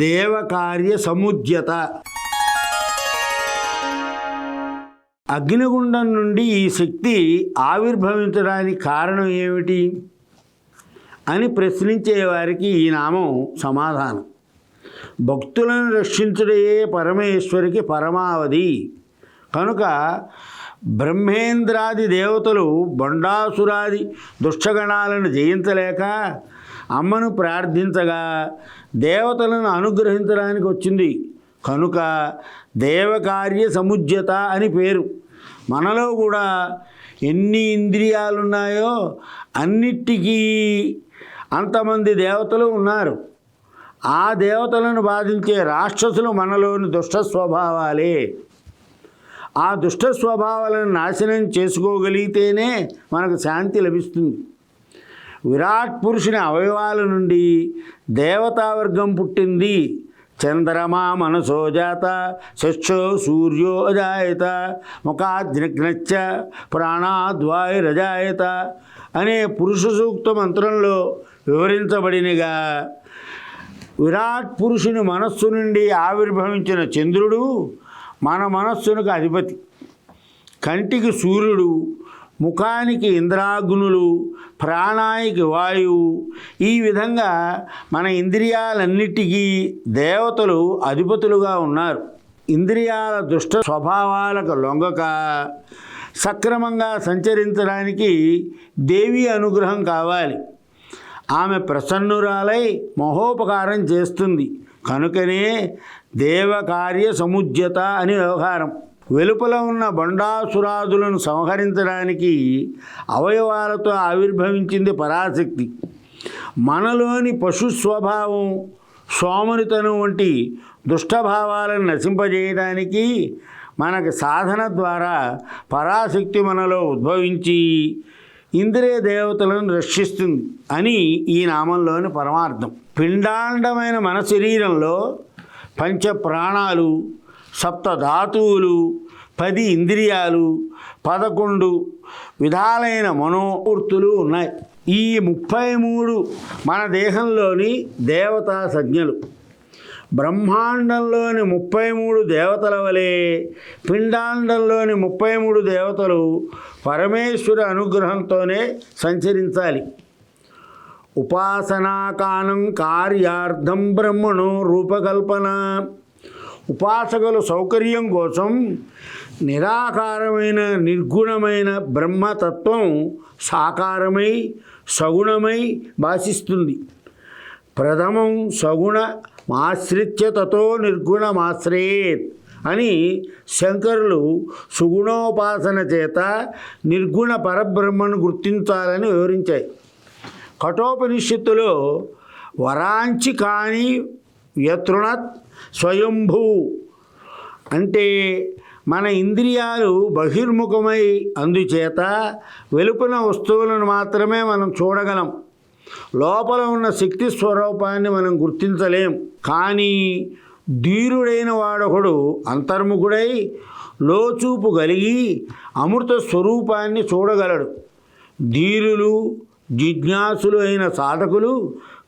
దేవకార్య సముద్యత. అగ్నిగుండం నుండి ఈ శక్తి ఆవిర్భవించడానికి కారణం ఏమిటి అని ప్రశ్నించే వారికి ఈ నామం సమాధానం. భక్తులను రక్షించుటయే పరమేశ్వరికి పరమావధి. కనుక బ్రహ్మేంద్రాది దేవతలు బొండాసురాది దుష్టగణాలను జయించలేక అమ్మను ప్రార్థించగా దేవతలను అనుగ్రహించడానికి వచ్చింది. కనుక దేవకార్య సముజ్యత అని పేరు. మనలో కూడా ఎన్ని ఇంద్రియాలున్నాయో అన్నిటికీ అంతమంది దేవతలు ఉన్నారు. ఆ దేవతలను బాధించే రాక్షసులు మనలోని దుష్ట స్వభావాలే. ఆ దుష్ట స్వభావాలను నాశనం చేసుకోగలిగితేనే మనకు శాంతి లభిస్తుంది. విరాట్ పురుషుని అవయవాల నుండి దేవతావర్గం పుట్టింది. చంద్రమా మనసో జాత శస్యో సూర్యో అజాయత ముఖాగ్నిగ్నచ్చ ప్రాణాద్వాయురజాయత అనే పురుష సూక్త మంత్రంలో వివరించబడినగా విరాట్ పురుషుని మనస్సు నుండి ఆవిర్భవించిన చంద్రుడు మన మనస్సునికి అధిపతి. కంటికి సూర్యుడు, ముఖానికి ఇంద్రాగ్నులు, ప్రాణానికి వాయువు. ఈ విధంగా మన ఇంద్రియాలన్నిటికీ దేవతలు అధిపతులుగా ఉన్నారు. ఇంద్రియాల దుష్ట స్వభావాలకు లొంగక సక్రమంగా సంచరించడానికి దేవి అనుగ్రహం కావాలి. ఆమె ప్రసన్నురాలై మహోపకారం చేస్తుంది. కనుకనే దేవకార్య సముజ్యత అని వ్యవహారం. వెలుపల ఉన్న బండాసురాదులను సంహరించడానికి అవయవాలతో ఆవిర్భవించింది పరాశక్తి. మనలోని పశు స్వభావం, సోమరితనం వంటి దుష్టభావాలను నశింపజేయడానికి మనకు సాధన ద్వారా పరాశక్తి మనలో ఉద్భవించి ఇంద్రియ దేవతలను రక్షిస్తుంది అని ఈ నామంలోని పరమార్థం. పిండాండమైన మన శరీరంలో పంచ ప్రాణాలు, సప్తధాతువులు, 10 ఇంద్రియాలు, 11 విధాలైన మనోమూర్తులు ఉన్నాయి. ఈ 33 మన దేహంలోని దేవతా సంజ్ఞలు. బ్రహ్మాండంలోని 33 దేవతల వలె పిండాండంలోని 33 దేవతలు పరమేశ్వర అనుగ్రహంతోనే సంచరించాలి. ఉపాసనాకాలం కార్యార్థం బ్రహ్మణో రూపకల్పన. ఉపాసకుల సౌకర్యం కోసం నిరాకారమైన నిర్గుణమైన బ్రహ్మతత్వం సాకారమై సగుణమై భాషిస్తుంది. ప్రథమం సగుణమాశ్రిత్య తతో నిర్గుణమాశ్రయేత్ అని శంకరులు సుగుణోపాసన చేత నిర్గుణ పరబ్రహ్మను గుర్తించాలని వివరించాయి. కఠోపనిషత్తులో వరాంచి కాని వ్యతృణత్ స్వయంభూ అంటే మన ఇంద్రియాలు బహిర్ముఖమై అందుచేత వెలుపల వస్తువులను మాత్రమే మనం చూడగలం. లోపల ఉన్న శక్తి స్వరూపాన్ని మనం గుర్తించలేం. కానీ ధీరుడైన వాడొకడు అంతర్ముఖుడై లోచూపు కలిగి అమృత స్వరూపాన్ని చూడగలడు. ధీరులు జిజ్ఞాసులు అయిన సాధకులు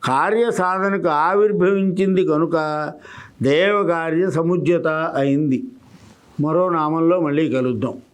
కార్యసాధనకు ఆవిర్భవించింది కనుక దేవకార్య సముజ్యత అయింది. మరో నామంలో మళ్ళీ కలుద్దాం.